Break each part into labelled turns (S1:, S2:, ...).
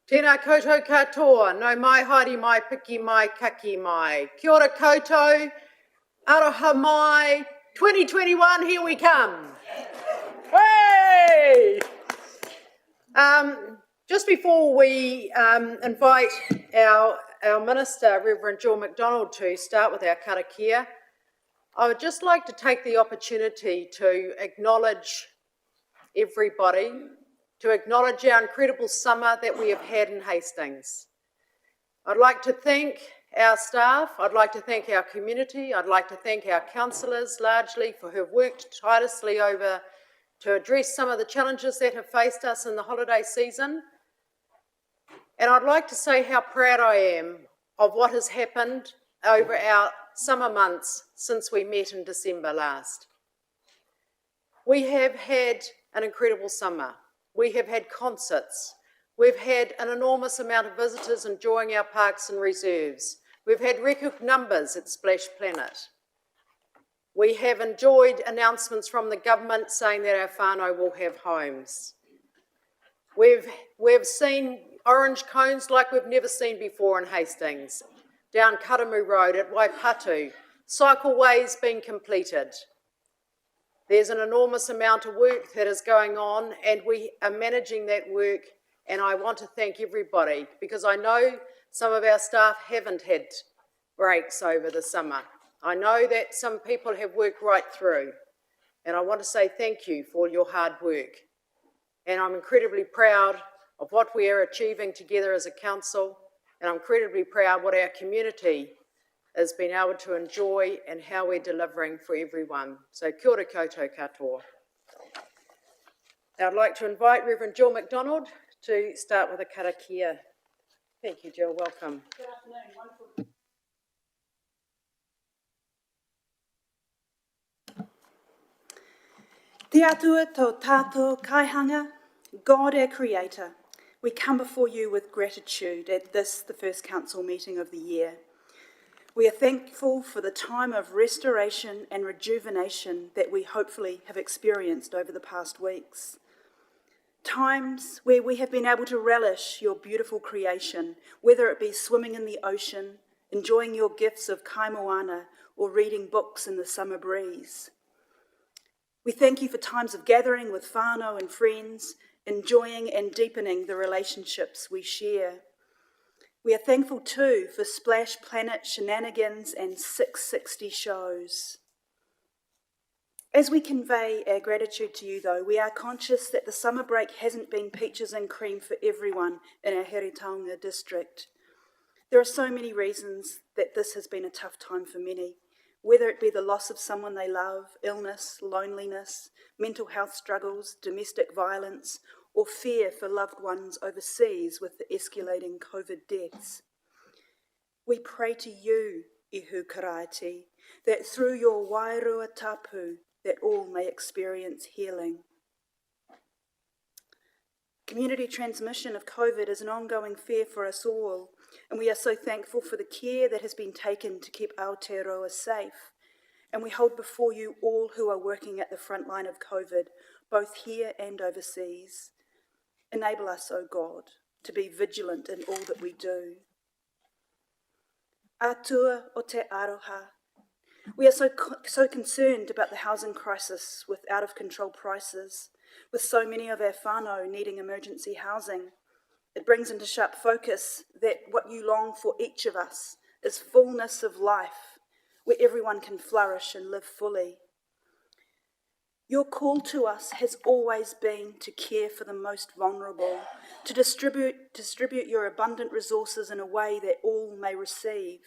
S1: Tēnā koutou katoa, no mai haere mai, piki mai, kaki mai. Kia ora koutou, aroha mai, 2021, here we come. Hey! Just before we invite our Minister, Reverend John MacDonald, to start with our karakia, I would just like to take the opportunity to acknowledge everybody, to acknowledge our incredible summer that we have had in Hastings. I'd like to thank our staff, I'd like to thank our community, I'd like to thank our councillors largely for who have worked tirelessly over to address some of the challenges that have faced us in the holiday season. And I'd like to say how proud I am of what has happened over our summer months since we met in December last. We have had an incredible summer. We have had concerts. We've had an enormous amount of visitors enjoying our parks and reserves. We've had record numbers at Splash Planet. We have enjoyed announcements from the government saying that our whānau will have homes. We've seen orange cones like we've never seen before in Hastings, down Karamu Road at Waipatu, cycleways being completed. There's an enormous amount of work that is going on and we are managing that work, and I want to thank everybody because I know some of our staff haven't had breaks over the summer. I know that some people have worked right through, and I want to say thank you for your hard work. And I'm incredibly proud of what we are achieving together as a council, and I'm incredibly proud what our community has been able to enjoy and how we're delivering for everyone. So kia ora koutou katoa. Now I'd like to invite Reverend Jill MacDonald to start with a karakia. Thank you, Jill, welcome.
S2: Good afternoon, wonderful. Te atua tō tātou kaihanga, God our Creator, we come before you with gratitude at this, the first council meeting of the year. We are thankful for the time of restoration and rejuvenation that we hopefully have experienced over the past weeks. Times where we have been able to relish your beautiful creation, whether it be swimming in the ocean, enjoying your gifts of kaimoana, or reading books in the summer breeze. We thank you for times of gathering with whānau and friends, enjoying and deepening the relationships we share. We are thankful too for Splash Planet shenanigans and 660 shows. As we convey our gratitude to you though, we are conscious that the summer break hasn't been peaches and cream for everyone in our Heretaunga district. There are so many reasons that this has been a tough time for many, whether it be the loss of someone they love, illness, loneliness, mental health struggles, domestic violence, or fear for loved ones overseas with the escalating COVID deaths. We pray to you, Ihu Karaiti, that through your wairua tapu, that all may experience healing. Community transmission of COVID is an ongoing fear for us all, and we are so thankful for the care that has been taken to keep Aotearoa safe. And we hold before you all who are working at the front line of COVID, both here and overseas. Enable us, O God, to be vigilant in all that we do. Atua o te aroha. We are so concerned about the housing crisis with out-of-control prices, with so many of our whānau needing emergency housing. It brings into sharp focus that what you long for each of us is fullness of life, where everyone can flourish and live fully. Your call to us has always been to care for the most vulnerable, to distribute your abundant resources in a way that all may receive.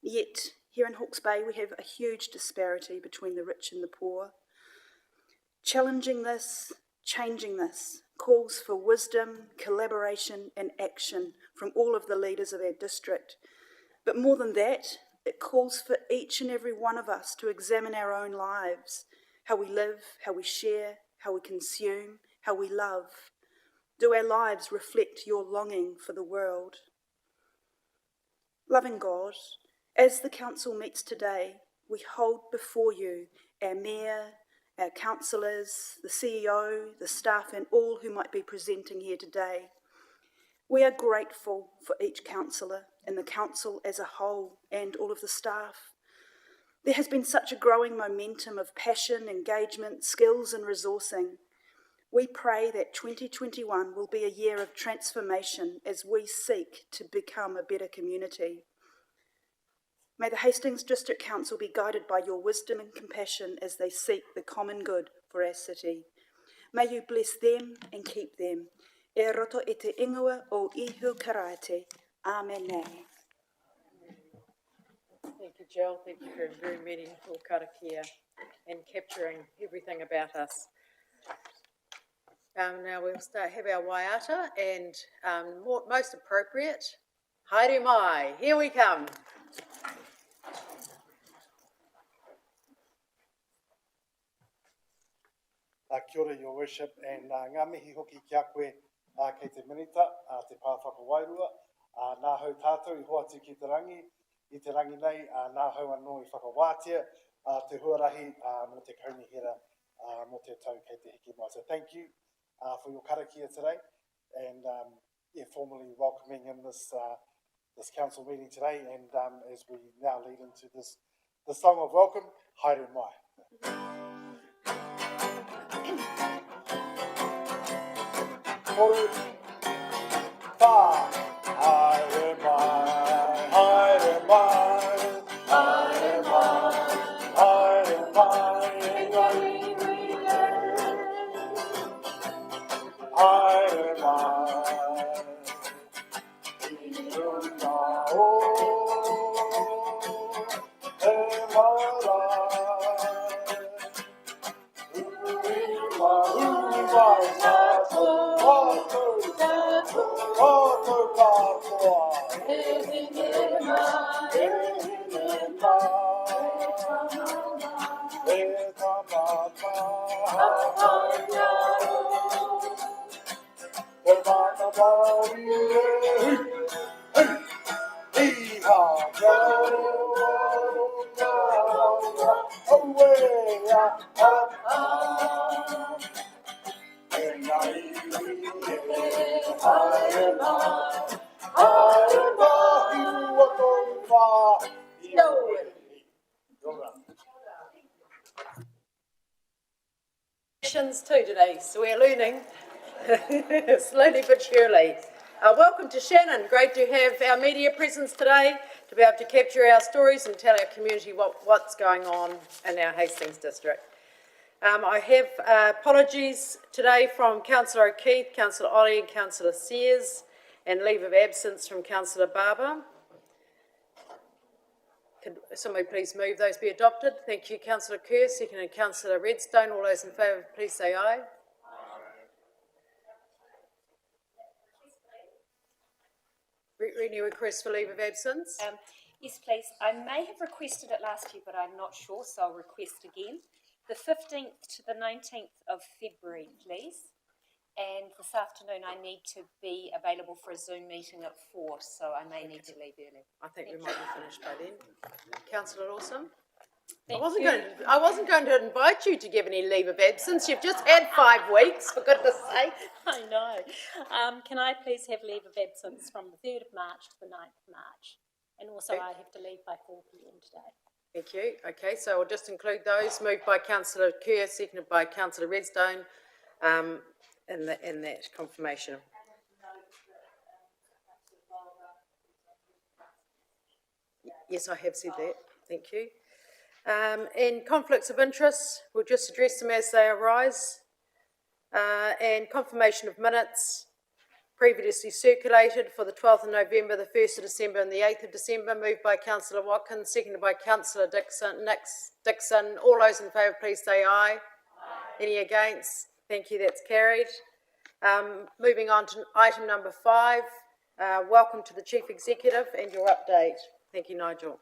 S2: Yet, here in Hawke's Bay, we have a huge disparity between the rich and the poor. Challenging this, changing this, calls for wisdom, collaboration and action from all of the leaders of our district. But more than that, it calls for each and every one of us to examine our own lives, how we live, how we share, how we consume, how we love. Do our lives reflect your longing for the world? Loving God, as the council meets today, we hold before you our mayor, our councillors, the CEO, the staff and all who might be presenting here today. We are grateful for each councillor and the council as a whole and all of the staff. There has been such a growing momentum of passion, engagement, skills and resourcing. We pray that 2021 will be a year of transformation as we seek to become a better community. May the Hastings District Council be guided by your wisdom and compassion as they seek the common good for our city. May you bless them and keep them. E roto e te ingoa o ihu karaite. Amen.
S1: Thank you, Jill. Thank you for a very meaningful karakia and capturing everything about us. Now we'll have our waiata and most appropriate, haere mai. Here we come.
S3: Kia ora, your worship, and ngā mihi hoki kia koe kei te minita, te pāwhakawairua. Nā hau tātou i hoatu ki te rangi, i te rangi nei, nā hau anō i whakawātia, te huarahi mō te kaunihira mō te tau kei te hiki mai. So thank you for your karakia today, and formally welcoming in this council meeting today, and as we now lead into the song of welcome, haere mai. Four, five. Haere mai, haere mai, haere mai, haere mai, haere mai. Iruna o, e mara.
S1: Too today, so we're learning slowly but surely. Welcome to Shannon. Great to have our media presence today to be able to capture our stories and tell our community what's going on in our Hastings district. I have apologies today from Councillor O'Keefe, Councillor Ollie and Councillor Sears, and leave of absence from Councillor Barber. Could somebody please move those be adopted? Thank you, Councillor Kerr, seconded Councillor Redstone. All those in favour, please say aye. Any requests for leave of absence?
S4: Yes, please. I may have requested it last year, but I'm not sure, so I'll request again. The 15th to the 19th of February, please. And this afternoon I need to be available for a Zoom meeting at 4, so I may need to leave early.
S1: I think we might be finished by then. Councillor Lawson?
S4: I
S1: wasn't going to invite you to give any leave of absence. You've just had 5 weeks, for goodness sake.
S4: I know. Can I please have leave of absence from the 3rd of March to the 9th of March? And also I have to leave by 4 p.m. today.
S1: Thank you. Okay, so we'll just include those. Moved by Councillor Kerr, seconded by Councillor Redstone, in that confirmation. Yes, I have said that. Thank you. And conflicts of interest, we'll just address them as they arise. And confirmation of minutes previously circulated for the 12th of November, the 1st of December and the 8th of December, moved by Councillor Watkins, seconded by Councillor Dixon. All those in favour, please say aye. Any against? Thank you, that's carried. Moving on to item number 5, welcome to the Chief Executive and your update. Thank you, Nigel.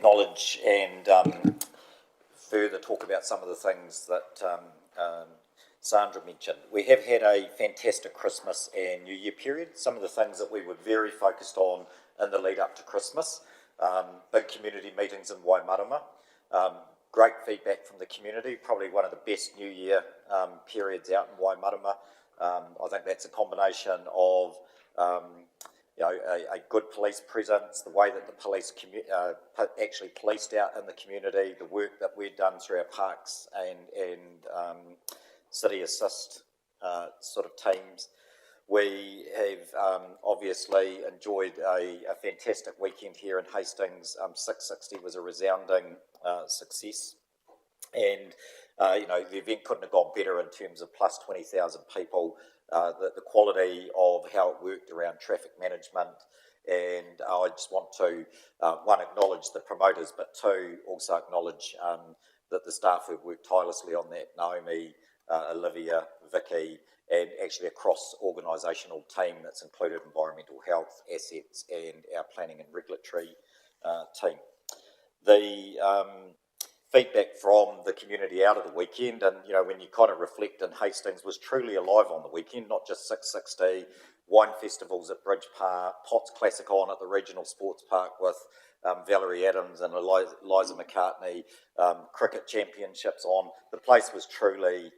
S5: acknowledge and further talk about some of the things that Sandra mentioned. We have had a fantastic Christmas and New Year period. Some of the things that we were very focused on in the lead up to Christmas, big community meetings in Waimarama, great feedback from the community, probably one of the best New Year periods out in Waimarama. I think that's a combination of a good police presence, the way that the police actually policed out in the community, the work that we've done through our parks and city assist sort of teams. We have obviously enjoyed a fantastic weekend here in Hastings. 660 was a resounding success, and the event couldn't have gone better in terms of plus 20,000 people. The quality of how it worked around traffic management, and I just want to one, acknowledge the promoters, but two, also acknowledge that the staff who've worked tirelessly on that, Naomi, Olivia, Vicky, and actually a cross-organisational team that's included environmental health, assets, and our planning and regulatory team. The feedback from the community out of the weekend, and when you kind of reflect, in Hastings was truly alive on the weekend, not just 660, wine festivals at Bridge Park, Potts Classic on at the Regional Sports Park with Valerie Adams and Eliza McCartney, cricket championships on. The place was truly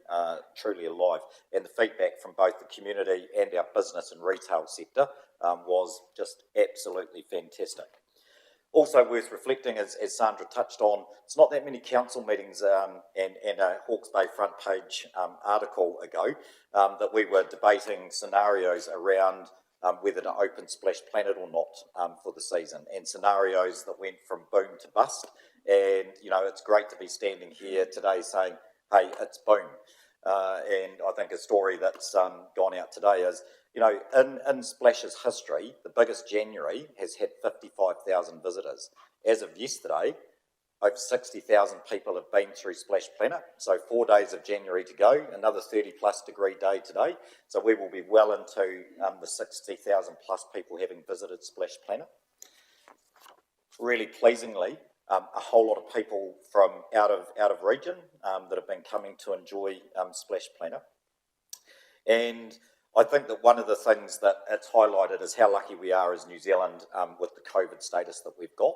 S5: alive, and the feedback from both the community and our business and retail sector was just absolutely fantastic. Also worth reflecting, as Sandra touched on, it's not that many council meetings and a Hawke's Bay front page article ago that we were debating scenarios around whether to open Splash Planet or not for the season, and scenarios that went from boom to bust. And it's great to be standing here today saying, hey, it's boom. And I think a story that's gone out today is, in Splash's history, the biggest January has had 55,000 visitors. As of yesterday, over 60,000 people have been through Splash Planet. So 4 days of January to go, another 30 plus degree day today. So we will be well into the 60,000 plus people having visited Splash Planet. Really pleasingly, a whole lot of people from out of region that have been coming to enjoy Splash Planet. And I think that one of the things that it's highlighted is how lucky we are as New Zealand with the COVID status that we've got,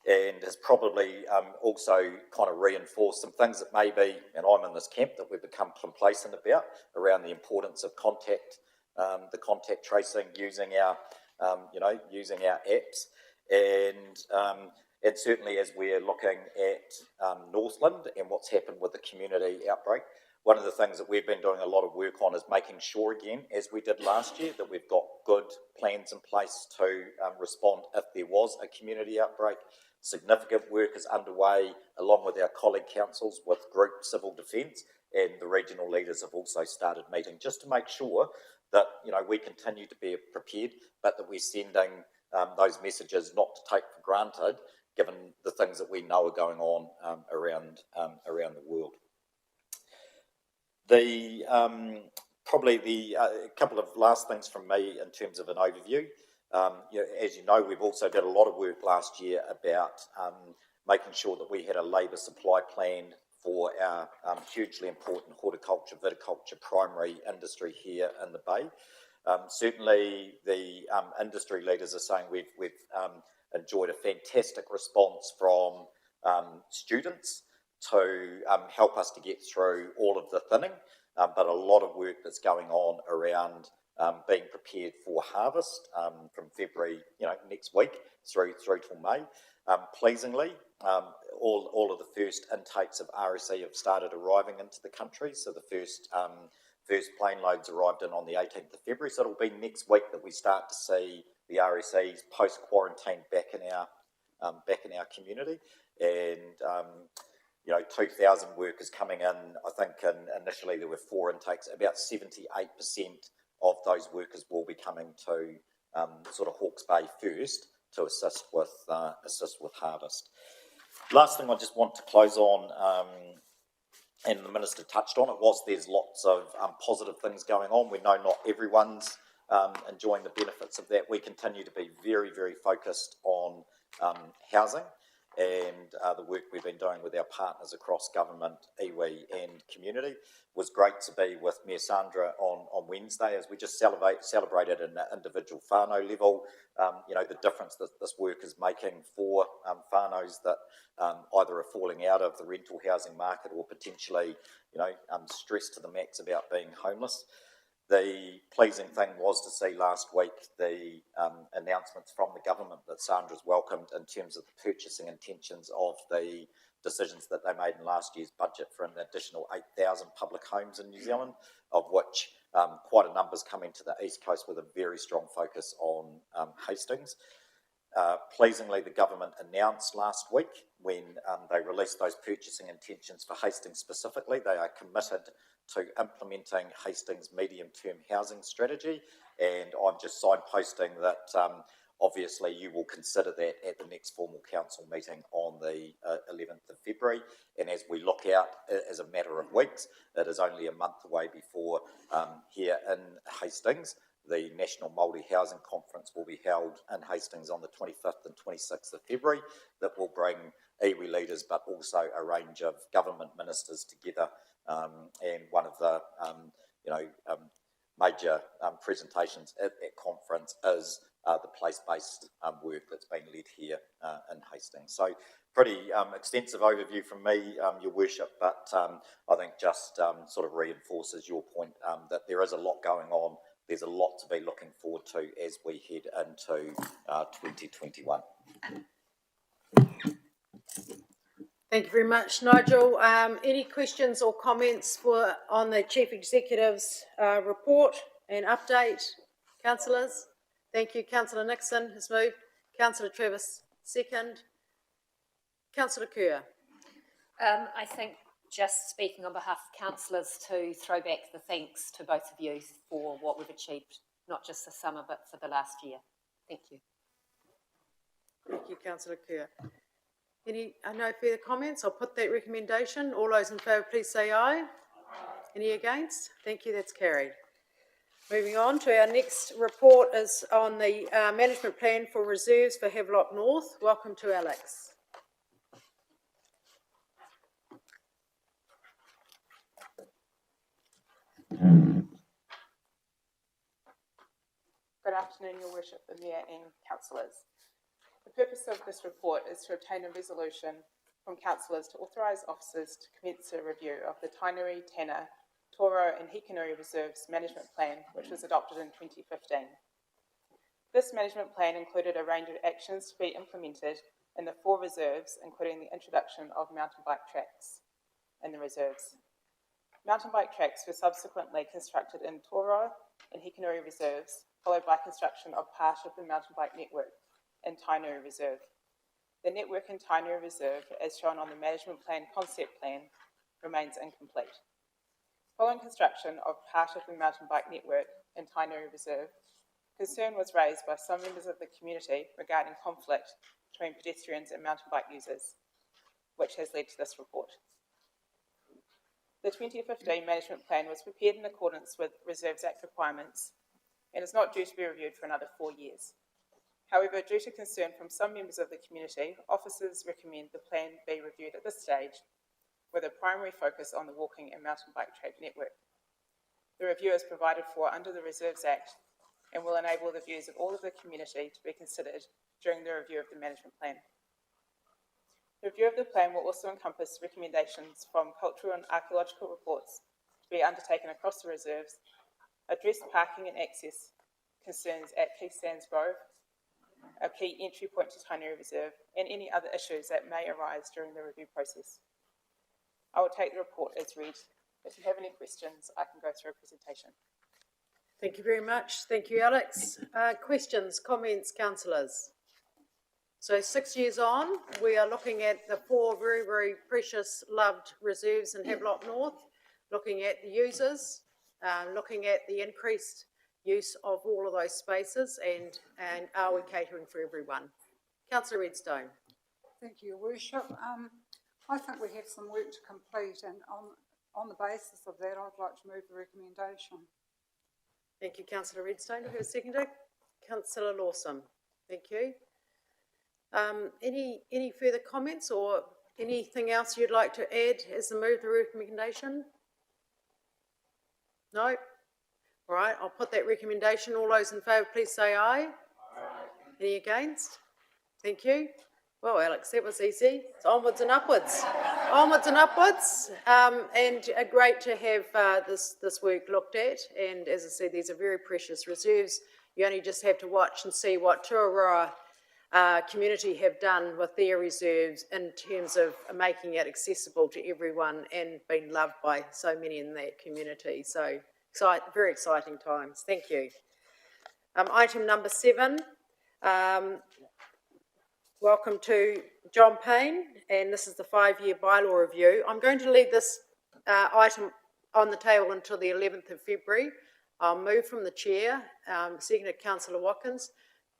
S5: and has probably also kind of reinforced some things that maybe, and I'm in this camp, that we've become complacent about around the importance of the contact tracing, using our apps, and certainly as we're looking at Northland and what's happened with the community outbreak. One of the things that we've been doing a lot of work on is making sure again, as we did last year, that we've got good plans in place to respond if there was a community outbreak. Significant work is underway along with our colleague councils with group civil defence, and the regional leaders have also started meeting just to make sure that we continue to be prepared, but that we're sending those messages not to take for granted, given the things that we know are going on around the world. Probably a couple of last things from me in terms of an overview. As you know, we've also did a lot of work last year about making sure that we had a labour supply plan for our hugely important horticulture, viticulture, primary industry here in the Bay. Certainly the industry leaders are saying we've enjoyed a fantastic response from students to help us to get through all of the thinning, but a lot of work that's going on around being prepared for harvest from February, next week through till May. Pleasingly, all of the first intakes of RSE have started arriving into the country. So the first plane loads arrived in on the 18th of February. So it'll be next week that we start to see the RSEs post quarantine back in our community, and 2,000 workers coming in. I think initially there were 4 intakes. About 78% of those workers will be coming to sort of Hawke's Bay first to assist with harvest. Last thing I just want to close on, and the Minister touched on it, whilst there's lots of positive things going on, we know not everyone's enjoying the benefits of that. We continue to be very, very focused on housing, and the work we've been doing with our partners across government, iwi and community. It was great to be with Mayor Sandra on Wednesday as we just celebrated at an individual whānau level, the difference that this work is making for whānaus that either are falling out of the rental housing market or potentially, stressed to the max about being homeless. The pleasing thing was to see last week the announcements from the government that Sandra's welcomed in terms of the purchasing intentions of the decisions that they made in last year's budget for an additional 8,000 public homes in New Zealand, of which quite a number's coming to the East Coast with a very strong focus on Hastings. Pleasingly, the government announced last week when they released those purchasing intentions for Hastings specifically, they are committed to implementing Hastings' medium-term housing strategy, and I'm just signposting that obviously you will consider that at the next formal council meeting on the 11th of February, and as we look out as a matter of weeks, it is only a month away before here in Hastings, the National Māori Housing Conference will be held in Hastings on the 25th and 26th of February that will bring iwi leaders but also a range of government ministers together, and one of the major presentations at that conference is the place-based work that's being led here in Hastings. So pretty extensive overview from me, Your Worship, but I think just sort of reinforces your point that there is a lot going on. There's a lot to be looking forward to as we head into 2021.
S1: Thank you very much, Nigel. Any questions or comments on the Chief Executive's report and update, councillors? Thank you. Councillor Nixon has moved. Councillor Travis, second. Councillor Kerr.
S4: I think just speaking on behalf of councillors to throw back the thanks to both of you for what we've achieved, not just this summer, but for the last year. Thank you.
S1: Thank you, Councillor Kerr. No further comments? I'll put that recommendation. All those in favour, please say aye. Any against? Thank you, that's carried. Moving on to our next report is on the management plan for reserves for Havelock North. Welcome to Alex.
S6: Good afternoon, Your Worship, the Mayor and councillors. The purpose of this report is to obtain a resolution from councillors to authorise officers to commence a review of the Tainui, Tana, Toro and Hikanuri Reserves Management Plan, which was adopted in 2015. This management plan included a range of actions to be implemented in the 4 reserves, including the introduction of mountain bike tracks in the reserves. Mountain bike tracks were subsequently constructed in Toro and Hikanuri Reserves, followed by construction of part of the mountain bike network in Tainui Reserve. The network in Tainui Reserve, as shown on the management plan concept plan, remains incomplete. Following construction of part of the mountain bike network in Tainui Reserve, concern was raised by some members of the community regarding conflict between pedestrians and mountain bike users, which has led to this report. The 2015 management plan was prepared in accordance with Reserves Act requirements and is not due to be reviewed for another 4 years. However, due to concern from some members of the community, officers recommend the plan be reviewed at this stage with a primary focus on the walking and mountain bike track network. The review is provided for under the Reserves Act and will enable the views of all of the community to be considered during the review of the management plan. The review of the plan will also encompass recommendations from cultural and archaeological reports to be undertaken across the reserves, address parking and access concerns at Key Sands Grove, a key entry point to Tainui Reserve, and any other issues that may arise during the review process. I will take the report as read. If you have any questions, I can go through a presentation.
S1: Thank you very much. Thank you, Alex. Questions, comments, councillors? So 6 years on, we are looking at the 4 very, very precious, loved reserves in Havelock North, looking at the users, looking at the increased use of all of those spaces, and are we catering for everyone? Councillor Redstone.
S7: Thank you, Your Worship. I think we have some work to complete, and on the basis of that, I'd like to move the recommendation.
S1: Thank you, Councillor Redstone. Do we have a seconder? Councillor Lawson. Thank you. Any further comments or anything else you'd like to add as a move the recommendation? No? All right, I'll put that recommendation. All those in favour, please say aye. Aye. Any against? Thank you. Well, Alex, that was easy. It's onwards and upwards. Onwards and upwards. And great to have this work looked at. And as I said, these are very precious reserves. You only just have to watch and see what Tuaroa community have done with their reserves in terms of making it accessible to everyone and being loved by so many in that community. So very exciting times. Thank you. Item number 7. Welcome to John Payne, and this is the 5-year bylaw review. I'm going to leave this item on the table until the 11th of February. I'll move from the chair, seconded Councillor Watkins.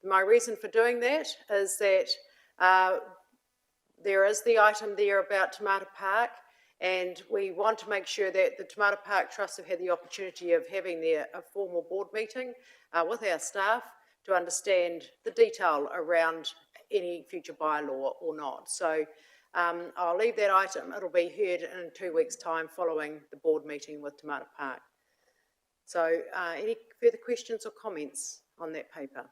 S1: My reason for doing that is that there is the item there about Tomato Park, and we want to make sure that the Tomato Park Trust have had the opportunity of having a formal board meeting with our staff to understand the detail around any future bylaw or not. So I'll leave that item. It'll be heard in 2 weeks' time following the board meeting with Tomato Park. So any further questions or comments on that paper?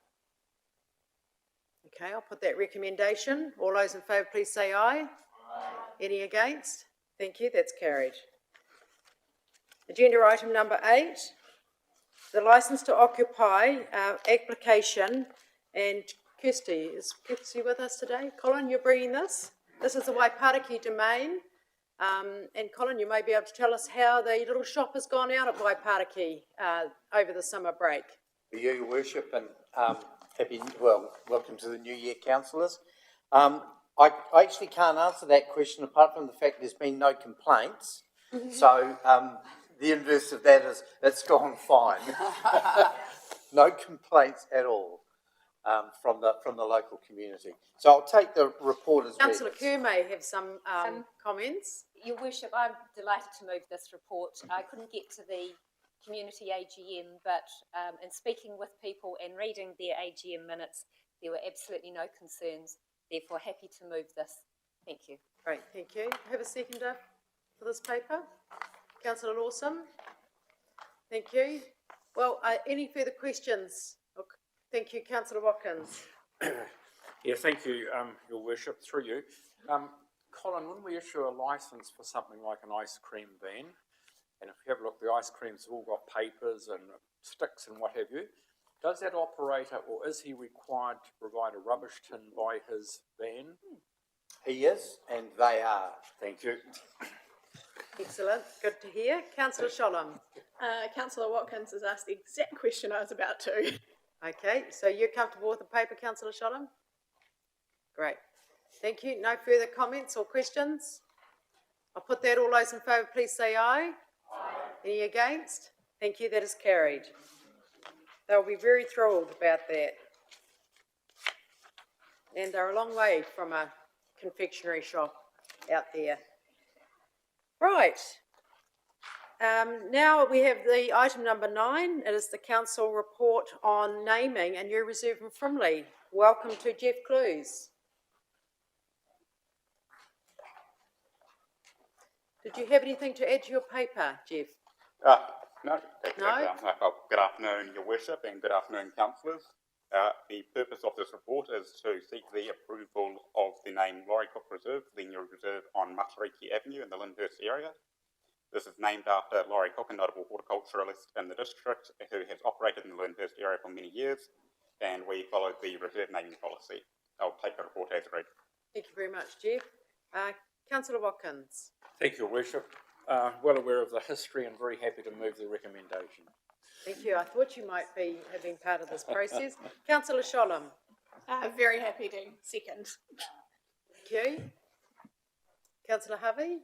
S1: Okay, I'll put that recommendation. All those in favour, please say aye. Aye. Any against? Thank you, that's carried. Agenda item number 8, the licence to occupy application. And Kirsty, is Kirsty with us today? Colin, you're bringing this? This is the Waipariki domain. And Colin, you may be able to tell us how the little shop has gone out at Waipariki over the summer break.
S8: For you, Your Worship, and welcome to the New Year, councillors. I actually can't answer that question apart from the fact there's been no complaints. So the inverse of that is it's gone fine. No complaints at all from the local community. So I'll take the report as read.
S1: Councillor Kerr may have some comments.
S4: Your Worship, I'm delighted to move this report. I couldn't get to the community AGM, but in speaking with people and reading their AGM minutes, there were absolutely no concerns. Therefore, happy to move this. Thank you.
S1: Great, thank you. Have a seconder for this paper. Councillor Lawson. Thank you. Well, any further questions? Thank you, Councillor Watkins.
S9: Yeah, thank you, Your Worship, through you. Colin, when we issue a licence for something like an ice cream van, and if you have a look, the ice creams have all got papers and sticks and what have you, does that operator, or is he required to provide a rubbish tin by his van?
S8: He is, and they are.
S9: Thank you.
S1: Excellent, good to hear. Councillor Shollam.
S10: Councillor Watkins has asked the exact question I was about to.
S1: Okay, so you're comfortable with the paper, Councillor Shollam? Great. Thank you. No further comments or questions? I'll put that. All those in favour, please say aye. Aye. Any against? Thank you. That is carried. They'll be very thrilled about that. And they're a long way from a confectionery shop out there. Right. Now we have the item number 9. It is the council report on naming a new reserve in Frimley. Welcome to Jeff Clues. Did you have anything to add to your paper, Jeff?
S11: No. Good afternoon, Your Worship, and good afternoon, councillors. The purpose of this report is to seek the approval of the name Laurie Cook Reserve, the new reserve on Matariki Avenue in the Lyndhurst area. This is named after Laurie Cook, a notable horticulturalist in the district who has operated in the Lyndhurst area for many years, and we followed the reserve naming policy. I'll take the report as read.
S1: Thank you very much, Jeff. Councillor Watkins.
S9: Thank you, Your Worship. Well aware of the history and very happy to move the recommendation.
S1: Thank you. I thought you might have been part of this process. Councillor Shollam.
S10: Very happy to second.
S1: Thank you. Councillor Hovey?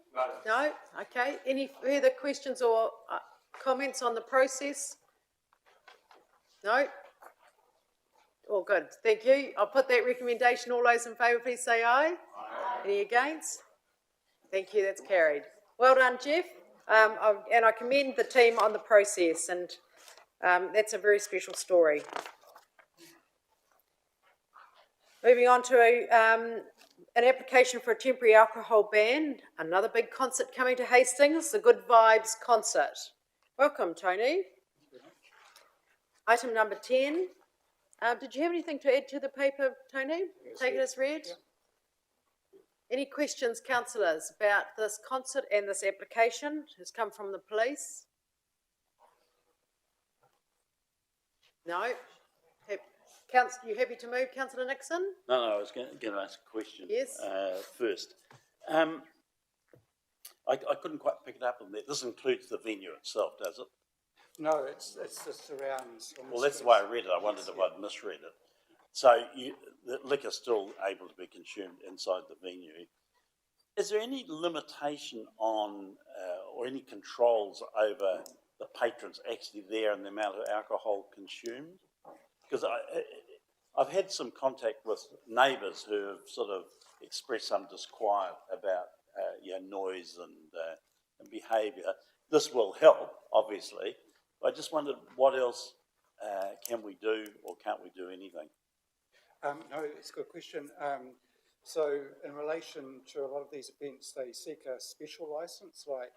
S1: No? Okay. Any further questions or comments on the process? No? All good. Thank you. I'll put that recommendation. All those in favour, please say aye. Aye. Any against? Thank you. That's carried. Well done, Jeff. And I commend the team on the process, and that's a very special story. Moving on to an application for a temporary alcohol ban, another big concert coming to Hastings, the Good Vibes concert. Welcome, Tony. Item number 10. Did you have anything to add to the paper, Tony? Take it as read. Yeah. Any questions, councillors, about this concert and this application? Has come from the police? No? You happy to move, Councillor Nixon?
S12: No, I was going to ask a question.
S1: Yes.
S12: First. I couldn't quite pick it up on that. This includes the venue itself, does it?
S13: No, it's the surrounds.
S12: Well, that's the way I read it. I wondered if I'd misread it. So the liquor's still able to be consumed inside the venue. Is there any limitation on or any controls over the patrons actually there and the amount of alcohol consumed? Because I've had some contact with neighbours who have sort of expressed some disquiet about noise and behaviour. This will help, obviously. I just wondered what else can we do, or can't we do anything?
S13: No, it's a good question. So in relation to a lot of these events, they seek a special licence. Like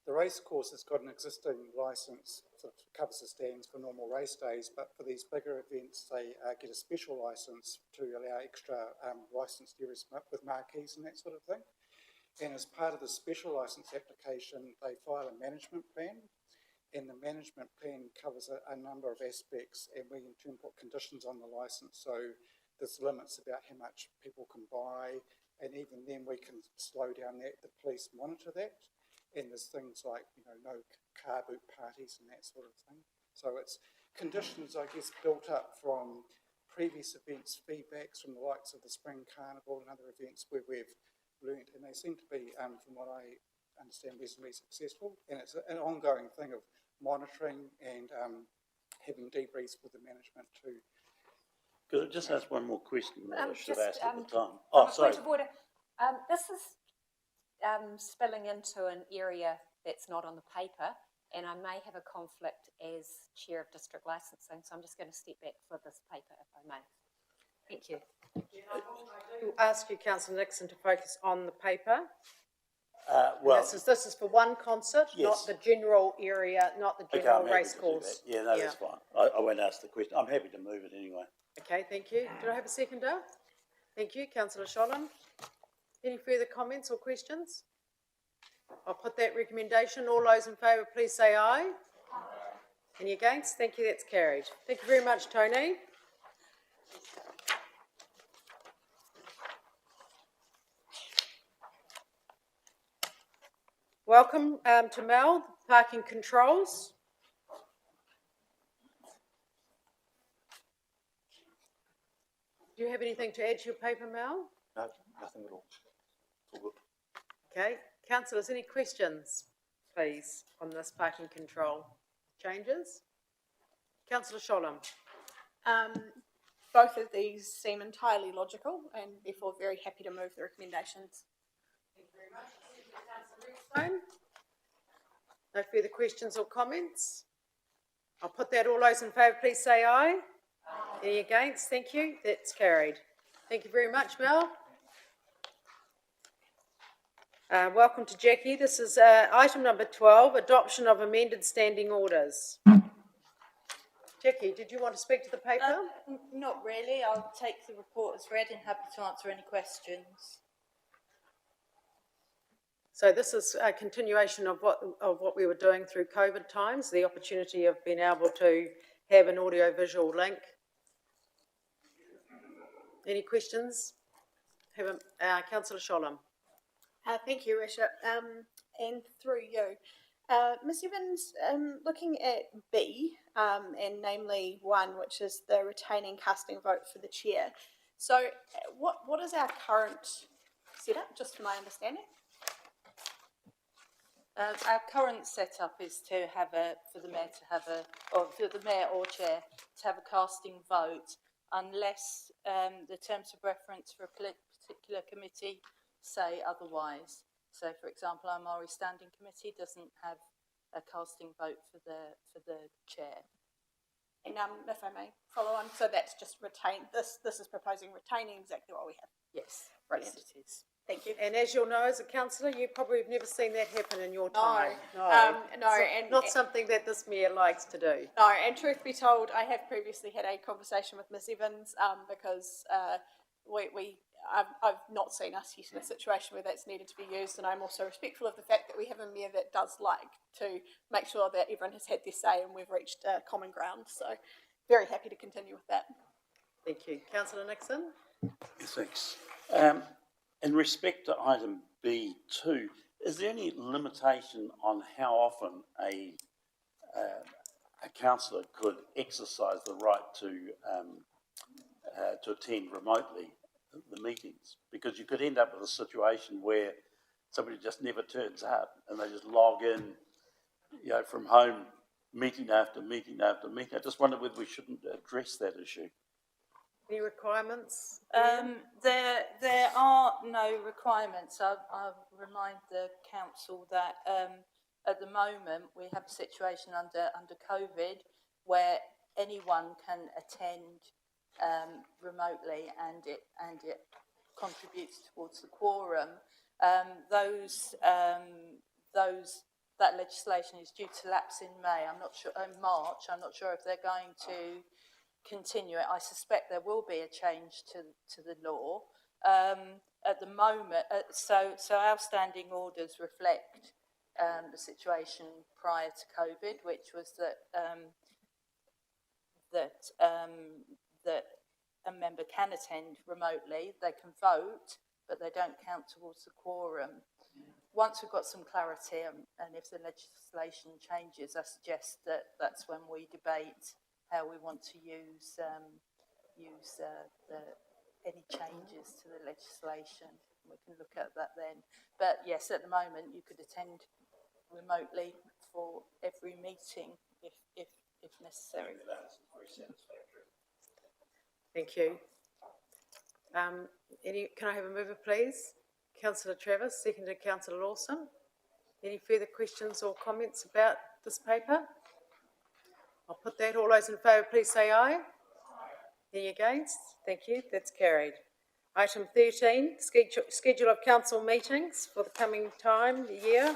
S13: the race course has got an existing licence that covers the stands for normal race days, but for these bigger events, they get a special licence to allow extra licensed areas with marquees and that sort of thing. And as part of the special licence application, they file a management plan. And the management plan covers a number of aspects, and we in turn put conditions on the licence. So there's limits about how much people can buy, and even then we can slow down that. The police monitor that, and there's things like no car boot parties and that sort of thing. So it's conditions, I guess, built up from previous events, feedbacks from the likes of the Spring Carnival and other events where we've learnt, and they seem to be, from what I understand, reasonably successful. And it's an ongoing thing of monitoring and having debriefs with the management too.
S12: Could I just ask one more question that I should have asked at the time?
S4: Sorry. Point of order. This is spilling into an area that's not on the paper, and I may have a conflict as Chair of District Licensing, so I'm just going to step back for this paper, if I may. Thank you.
S1: I do ask you, Councillor Nixon, to focus on the paper.
S12: Well,
S1: this is for one concert,
S12: yes.
S1: Not the general area, not the general race course.
S12: Yeah, no, that's fine. I won't ask the question. I'm happy to move it anyway.
S1: Okay, thank you. Did I have a seconder? Thank you, Councillor Sholland. Any further comments or questions? I'll put that recommendation. All those in favour, please say aye. Aye. Any against? Thank you, that's carried. Thank you very much, Tony. Welcome to Mel, parking controls. Do you have anything to add to your paper, Mel?
S5: No, nothing at all. All good.
S1: Okay. Councillors, any questions, please, on this parking control changes? Councillor Sholland.
S10: Both of these seem entirely logical and therefore very happy to move the recommendations.
S1: Thank you very much. No further questions or comments? I'll put that. All those in favour, please say aye. Aye. Any against? Thank you. That's carried. Thank you very much, Mel. Welcome to Jackie. This is item number 12, adoption of amended standing orders. Jackie, did you want to speak to the paper?
S14: Not really. I'll take the report as read and happy to answer any questions.
S1: So this is a continuation of what we were doing through COVID times, the opportunity of being able to have an audio-visual link. Any questions? Councillor Sholland.
S10: Thank you, Worship. And through you. Ms Evans, looking at B, and namely 1, which is the retaining casting vote for the chair. So what is our current setup, just for my understanding?
S14: Our current setup is to have for the mayor or chair to have a casting vote, unless the terms of reference for a particular committee say otherwise. So, for example, our Maori Standing Committee doesn't have a casting vote for the chair.
S10: And if I may follow on, so that's just retain, this is proposing retaining exactly what we have.
S14: Yes.
S10: Brilliant.
S14: Yes, it is.
S10: Thank you.
S1: And as you'll know, as a councillor, you probably have never seen that happen in your
S10: No,
S1: time.
S10: no,
S1: It's not something that this mayor likes to do.
S10: No, and truth be told, I have previously had a conversation with Ms Evans because I've not seen us yet in a situation where that's needed to be used, and I'm also respectful of the fact that we have a mayor that does like to make sure that everyone has had their say and we've reached common ground. So very happy to continue with that.
S1: Thank you. Councillor Nixon?
S12: Thanks. In respect to item B2, is there any limitation on how often a councillor could exercise the right to attend remotely the meetings? Because you could end up with a situation where somebody just never turns up and they just log in, from home, meeting after meeting after meeting. I just wonder whether we shouldn't address that issue.
S1: Any requirements?
S14: There are no requirements. I'll remind the council that at the moment we have a situation under COVID where anyone can attend remotely and it contributes towards the quorum. That legislation is due to lapse in May. I'm not sure in March. I'm not sure if they're going to continue it. I suspect there will be a change to the law. At the moment, so our standing orders reflect the situation prior to COVID, which was that a member can attend remotely, they can vote, but they don't count towards the quorum. Once we've got some clarity and if the legislation changes, I suggest that that's when we debate how we want to use any changes to the legislation. We can look at that then. But yes, at the moment you could attend remotely for every meeting if necessary.
S1: Thank you. Can I have a mover, please? Councillor Travis, seconded Councillor Lawson. Any further questions or comments about this paper? I'll put that. All those in favour, please say aye. Any against? Thank you. That's carried. Item 13, schedule of council meetings for the coming time, the year.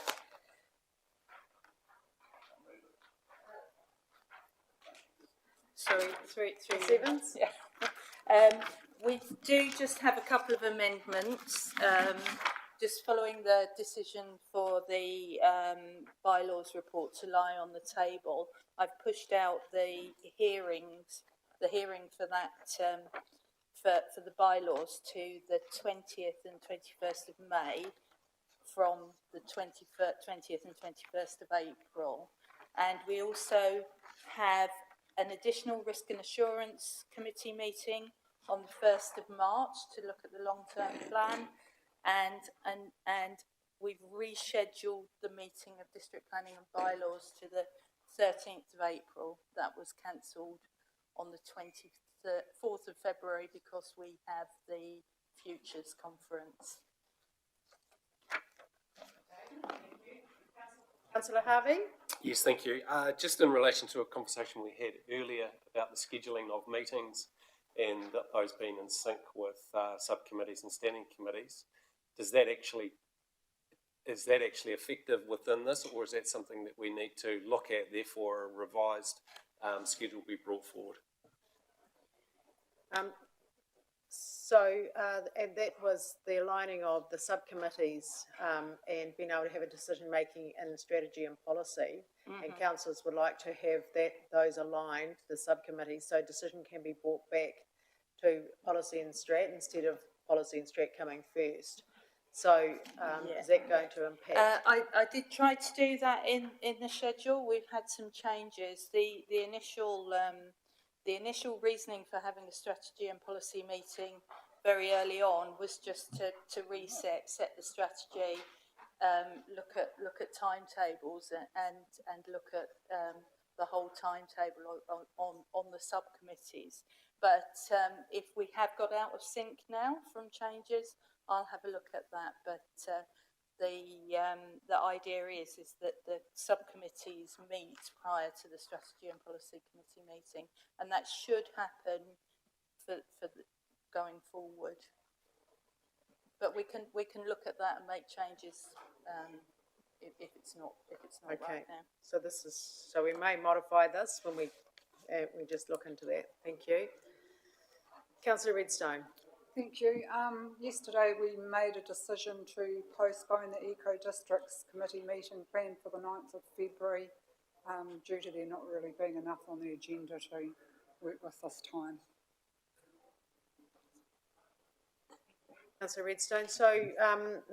S14: Sorry, through
S1: Ms Evans?
S14: Yeah. We do just have a couple of amendments, just following the decision for the bylaws report to lie on the table. I've pushed out the hearing for that for the bylaws to the 20th and 21st of May from the 20th and 21st of April. And we also have an additional risk and assurance committee meeting on the 1st of March to look at the long-term plan, and we've rescheduled the meeting of district planning and bylaws to the 13th of April. That was cancelled on the 24th of February because we have the Futures Conference.
S1: Councillor Harvey?
S15: Yes, thank you. Just in relation to a conversation we had earlier about the scheduling of meetings and those being in sync with subcommittees and standing committees, is that actually effective within this, or is that something that we need to look at, therefore a revised schedule be brought forward?
S1: And that was the aligning of the subcommittees and being able to have a decision-making in strategy and policy. Mm-hmm. And councillors would like to have those aligned, the subcommittees, so decision can be brought back to policy and strat instead of policy and strat coming first. So is that going to impact?
S14: I did try to do that in the schedule. We've had some changes. The initial reasoning for having a strategy and policy meeting very early on was just to set the strategy, look at timetables and look at the whole timetable on the subcommittees. But if we have got out of sync now from changes, I'll have a look at that. But the idea is that the subcommittees meet prior to the strategy and policy committee meeting, and that should happen for going forward. But we can look at that and make changes if it's not
S1: Okay.
S14: right now.
S1: So we may modify this when we just look into that. Thank you. Councillor Redstone.
S7: Thank you. Yesterday we made a decision to postpone the Eco Districts Committee meeting planned for the 9th of February due to there not really being enough on the agenda to work with this time.
S1: Councillor Redstone. So,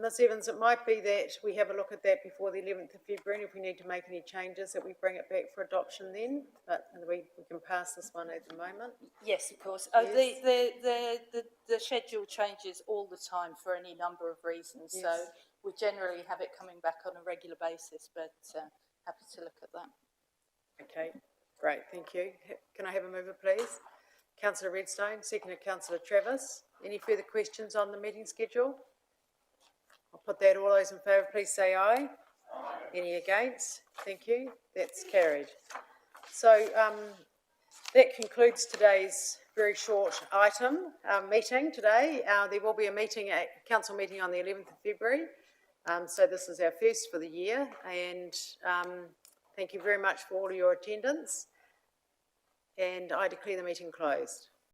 S1: Ms Evans, it might be that we have a look at that before the 11th of February, and if we need to make any changes, that we bring it back for adoption then, but we can pass this one at the moment.
S14: Yes, of course.
S1: Yes.
S14: The schedule changes all the time for any number of reasons,
S1: Yes.
S14: so we generally have it coming back on a regular basis, but happy to look at that.
S1: Okay, great, thank you. Can I have a mover, please? Councillor Redstone, seconded Councillor Travis. Any further questions on the meeting schedule? I'll put that. All those in favour, please say aye. Any against? Thank you. That's carried. So that concludes today's very short meeting today. There will be a council meeting on the 11th of February. So this is our first for the year, and thank you very much for all of your attendance. And I declare the meeting closed.